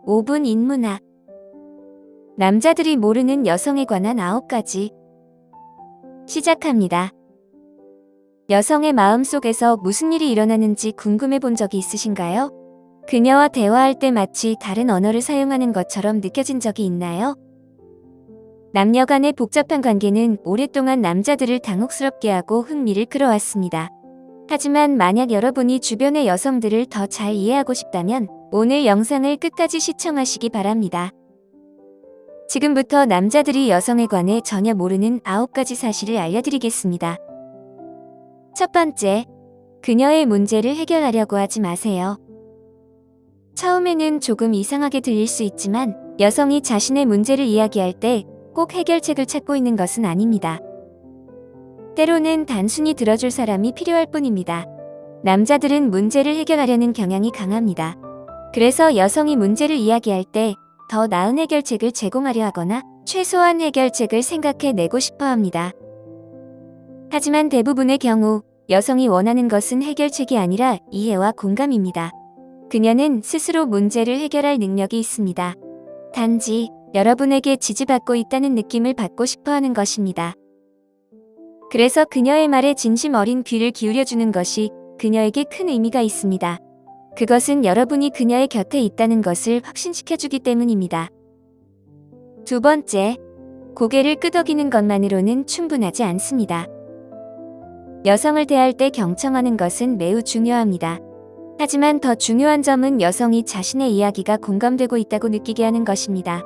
5분 인문학. 남자들이 모르는 여성에 관한 9가지. 시작합니다. 여성의 마음속에서 무슨 일이 일어나는지 궁금해 본 적이 있으신가요? 그녀와 대화할 때 마치 다른 언어를 사용하는 것처럼 느껴진 적이 있나요? 남녀 간의 복잡한 관계는 오랫동안 남자들을 당혹스럽게 하고 흥미를 끌어왔습니다. 하지만 만약 여러분이 주변의 여성들을 더 잘 이해하고 싶다면 오늘 영상을 끝까지 시청하시기 바랍니다. 지금부터 남자들이 여성에 관해 전혀 모르는 9가지 사실을 알려드리겠습니다. 첫 번째, 그녀의 문제를 해결하려고 하지 마세요. 처음에는 조금 이상하게 들릴 수 있지만 여성이 자신의 문제를 이야기할 때 꼭 해결책을 찾고 있는 것은 아닙니다. 때로는 단순히 들어줄 사람이 필요할 뿐입니다. 남자들은 문제를 해결하려는 경향이 강합니다. 그래서 여성이 문제를 이야기할 때 더 나은 해결책을 제공하려 하거나 최소한 해결책을 생각해내고 싶어 합니다. 하지만 대부분의 경우 여성이 원하는 것은 해결책이 아니라 이해와 공감입니다. 그녀는 스스로 문제를 해결할 능력이 있습니다. 단지 여러분에게 지지받고 있다는 느낌을 받고 싶어 하는 것입니다. 그래서 그녀의 말에 진심 어린 귀를 기울여주는 것이 그녀에게 큰 의미가 있습니다. 그것은 여러분이 그녀의 곁에 있다는 것을 확신시켜주기 때문입니다. 두 번째, 고개를 끄덕이는 것만으로는 충분하지 않습니다. 여성을 대할 때 경청하는 것은 매우 중요합니다. 하지만 더 중요한 점은 여성이 자신의 이야기가 공감되고 있다고 느끼게 하는 것입니다.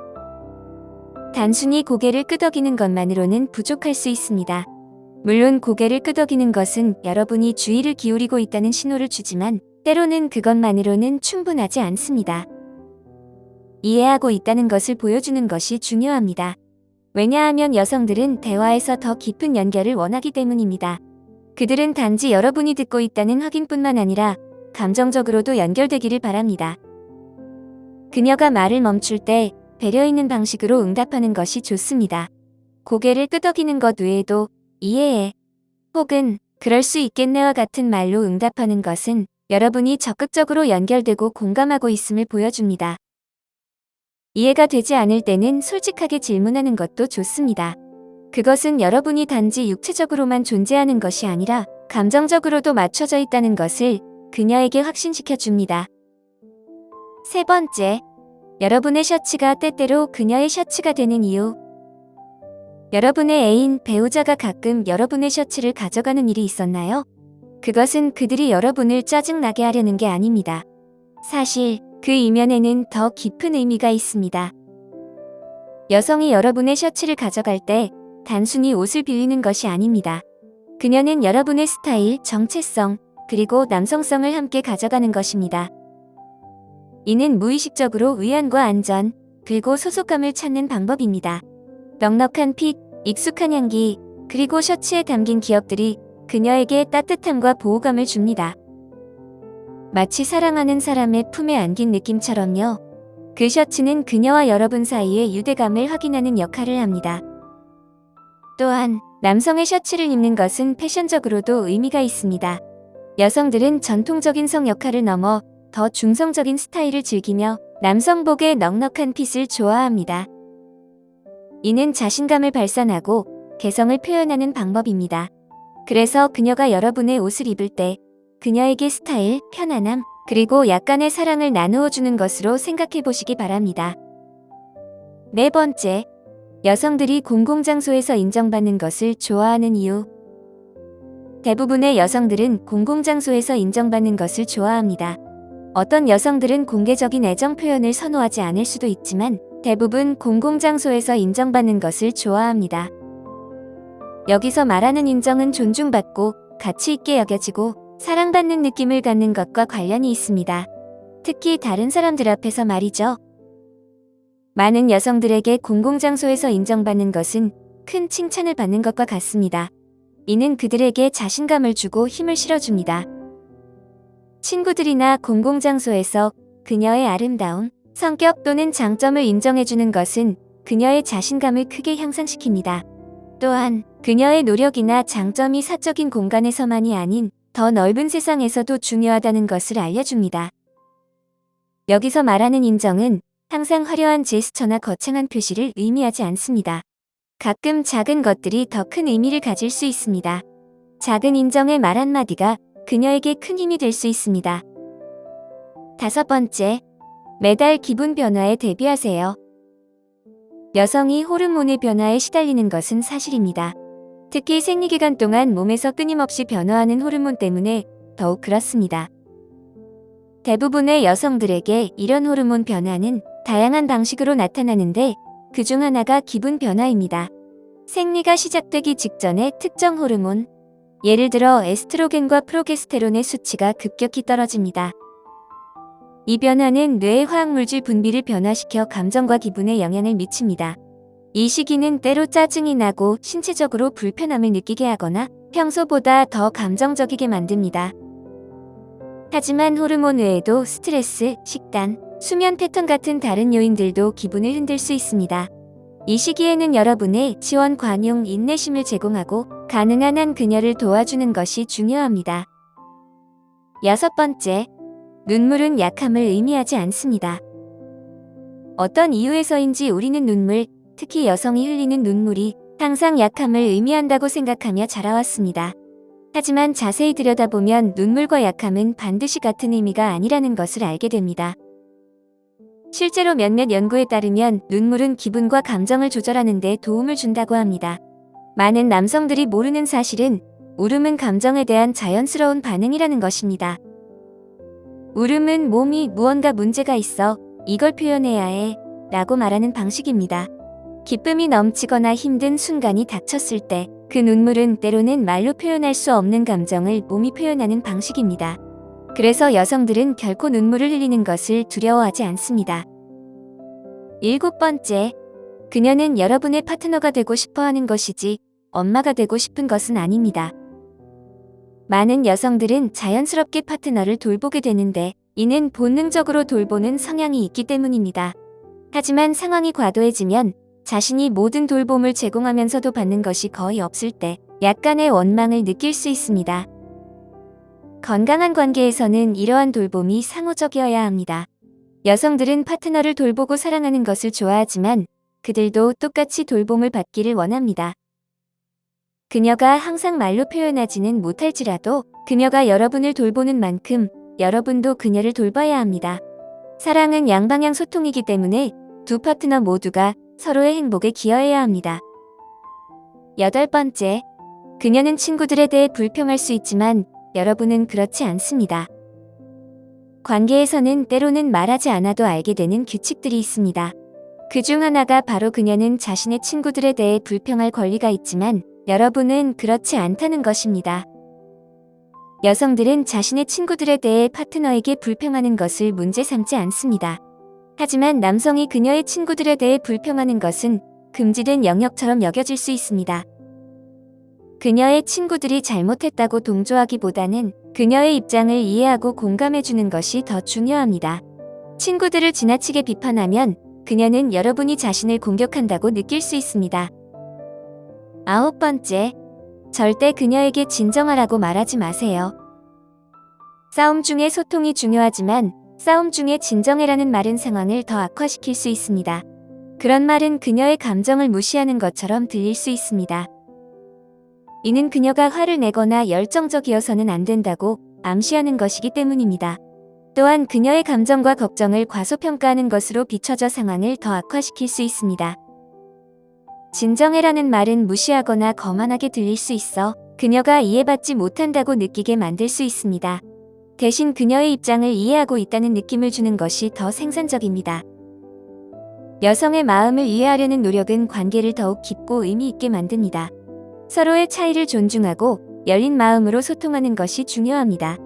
단순히 고개를 끄덕이는 것만으로는 부족할 수 있습니다. 물론 고개를 끄덕이는 것은 여러분이 주의를 기울이고 있다는 신호를 주지만 때로는 그것만으로는 충분하지 않습니다. 이해하고 있다는 것을 보여주는 것이 중요합니다. 왜냐하면 여성들은 대화에서 더 깊은 연결을 원하기 때문입니다. 그들은 단지 여러분이 듣고 있다는 확인뿐만 아니라 감정적으로도 연결되기를 바랍니다. 그녀가 말을 멈출 때 배려 있는 방식으로 응답하는 것이 좋습니다. 고개를 끄덕이는 것 외에도 이해해 혹은 그럴 수 있겠네와 같은 말로 응답하는 것은 여러분이 적극적으로 연결되고 공감하고 있음을 보여줍니다. 이해가 되지 않을 때는 솔직하게 질문하는 것도 좋습니다. 그것은 여러분이 단지 육체적으로만 존재하는 것이 아니라 감정적으로도 맞춰져 있다는 것을 그녀에게 확신시켜 줍니다. 세 번째, 여러분의 셔츠가 때때로 그녀의 셔츠가 되는 이유. 여러분의 애인, 배우자가 가끔 여러분의 셔츠를 가져가는 일이 있었나요? 그것은 그들이 여러분을 짜증나게 하려는 게 아닙니다. 사실 그 이면에는 더 깊은 의미가 있습니다. 여성이 여러분의 셔츠를 가져갈 때 단순히 옷을 빌리는 것이 아닙니다. 그녀는 여러분의 스타일, 정체성, 그리고 남성성을 함께 가져가는 것입니다. 이는 무의식적으로 위안과 안전, 그리고 소속감을 찾는 방법입니다. 넉넉한 핏, 익숙한 향기, 그리고 셔츠에 담긴 기억들이 그녀에게 따뜻함과 보호감을 줍니다. 마치 사랑하는 사람의 품에 안긴 느낌처럼요. 그 셔츠는 그녀와 여러분 사이의 유대감을 확인하는 역할을 합니다. 또한 남성의 셔츠를 입는 것은 패션적으로도 의미가 있습니다. 여성들은 전통적인 성 역할을 넘어 더 중성적인 스타일을 즐기며 남성복의 넉넉한 핏을 좋아합니다. 이는 자신감을 발산하고 개성을 표현하는 방법입니다. 그래서 그녀가 여러분의 옷을 입을 때 그녀에게 스타일, 편안함, 그리고 약간의 사랑을 나누어 주는 것으로 생각해 보시기 바랍니다. 네 번째, 여성들이 공공장소에서 인정받는 것을 좋아하는 이유. 대부분의 여성들은 공공장소에서 인정받는 것을 좋아합니다. 어떤 여성들은 공개적인 애정 표현을 선호하지 않을 수도 있지만 대부분 공공장소에서 인정받는 것을 좋아합니다. 여기서 말하는 인정은 존중받고 가치 있게 여겨지고 사랑받는 느낌을 갖는 것과 관련이 있습니다. 특히 다른 사람들 앞에서 말이죠. 많은 여성들에게 공공장소에서 인정받는 것은 큰 칭찬을 받는 것과 같습니다. 이는 그들에게 자신감을 주고 힘을 실어줍니다. 친구들이나 공공장소에서 그녀의 아름다움, 성격 또는 장점을 인정해주는 것은 그녀의 자신감을 크게 향상시킵니다. 또한 그녀의 노력이나 장점이 사적인 공간에서만이 아닌 더 넓은 세상에서도 중요하다는 것을 알려줍니다. 여기서 말하는 인정은 항상 화려한 제스처나 거창한 표시를 의미하지 않습니다. 가끔 작은 것들이 더 큰 의미를 가질 수 있습니다. 작은 인정의 말 한마디가 그녀에게 큰 힘이 될 수 있습니다. 5번째, 매달 기분 변화에 대비하세요. 여성이 호르몬의 변화에 시달리는 것은 사실입니다. 특히 생리기간 동안 몸에서 끊임없이 변화하는 호르몬 때문에 더욱 그렇습니다. 대부분의 여성들에게 이런 호르몬 변화는 다양한 방식으로 나타나는데 그중 하나가 기분 변화입니다. 생리가 시작되기 직전에 특정 호르몬, 예를 들어 에스트로겐과 프로게스테론의 수치가 급격히 떨어집니다. 이 변화는 뇌의 화학물질 분비를 변화시켜 감정과 기분에 영향을 미칩니다. 이 시기는 때로 짜증이 나고 신체적으로 불편함을 느끼게 하거나 평소보다 더 감정적이게 만듭니다. 하지만 호르몬 외에도 스트레스, 식단, 수면 패턴 같은 다른 요인들도 기분을 흔들 수 있습니다. 이 시기에는 여러분의 지원, 관용, 인내심을 제공하고 가능한 한 그녀를 도와주는 것이 중요합니다. 6번째, 눈물은 약함을 의미하지 않습니다. 어떤 이유에서인지 우리는 눈물, 특히 여성이 흘리는 눈물이 항상 약함을 의미한다고 생각하며 자라왔습니다. 하지만 자세히 들여다보면 눈물과 약함은 반드시 같은 의미가 아니라는 것을 알게 됩니다. 실제로 몇몇 연구에 따르면 눈물은 기분과 감정을 조절하는 데 도움을 준다고 합니다. 많은 남성들이 모르는 사실은 울음은 감정에 대한 자연스러운 반응이라는 것입니다. 울음은 몸이 무언가 문제가 있어 이걸 표현해야 해 라고 말하는 방식입니다. 기쁨이 넘치거나 힘든 순간이 닥쳤을 때 그 눈물은 때로는 말로 표현할 수 없는 감정을 몸이 표현하는 방식입니다. 그래서 여성들은 결코 눈물을 흘리는 것을 두려워하지 않습니다. 7번째, 그녀는 여러분의 파트너가 되고 싶어 하는 것이지 엄마가 되고 싶은 것은 아닙니다. 많은 여성들은 자연스럽게 파트너를 돌보게 되는데 이는 본능적으로 돌보는 성향이 있기 때문입니다. 하지만 상황이 과도해지면 자신이 모든 돌봄을 제공하면서도 받는 것이 거의 없을 때 약간의 원망을 느낄 수 있습니다. 건강한 관계에서는 이러한 돌봄이 상호적이어야 합니다. 여성들은 파트너를 돌보고 사랑하는 것을 좋아하지만 그들도 똑같이 돌봄을 받기를 원합니다. 그녀가 항상 말로 표현하지는 못할지라도 그녀가 여러분을 돌보는 만큼 여러분도 그녀를 돌봐야 합니다. 사랑은 양방향 소통이기 때문에 두 파트너 모두가 서로의 행복에 기여해야 합니다. 8번째, 그녀는 친구들에 대해 불평할 수 있지만 여러분은 그렇지 않습니다. 관계에서는 때로는 말하지 않아도 알게 되는 규칙들이 있습니다. 그중 하나가 바로 그녀는 자신의 친구들에 대해 불평할 권리가 있지만 여러분은 그렇지 않다는 것입니다. 여성들은 자신의 친구들에 대해 파트너에게 불평하는 것을 문제 삼지 않습니다. 하지만 남성이 그녀의 친구들에 대해 불평하는 것은 금지된 영역처럼 여겨질 수 있습니다. 그녀의 친구들이 잘못했다고 동조하기보다는 그녀의 입장을 이해하고 공감해주는 것이 더 중요합니다. 친구들을 지나치게 비판하면 그녀는 여러분이 자신을 공격한다고 느낄 수 있습니다. 9번째, 절대 그녀에게 진정하라고 말하지 마세요. 싸움 중에 소통이 중요하지만 싸움 중에 진정해라는 말은 상황을 더 악화시킬 수 있습니다. 그런 말은 그녀의 감정을 무시하는 것처럼 들릴 수 있습니다. 이는 그녀가 화를 내거나 열정적이어서는 안 된다고 암시하는 것이기 때문입니다. 또한 그녀의 감정과 걱정을 과소평가하는 것으로 비춰져 상황을 더 악화시킬 수 있습니다. 진정해라는 말은 무시하거나 거만하게 들릴 수 있어 그녀가 이해받지 못한다고 느끼게 만들 수 있습니다. 대신 그녀의 입장을 이해하고 있다는 느낌을 주는 것이 더 생산적입니다. 여성의 마음을 이해하려는 노력은 관계를 더욱 깊고 의미 있게 만듭니다. 서로의 차이를 존중하고 열린 마음으로 소통하는 것이 중요합니다.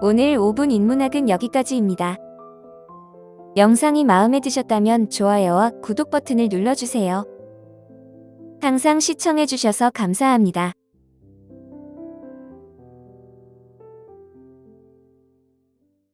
오늘 5분 인문학은 여기까지입니다. 영상이 마음에 드셨다면 좋아요와 구독 버튼을 눌러주세요. 항상 시청해주셔서 감사합니다.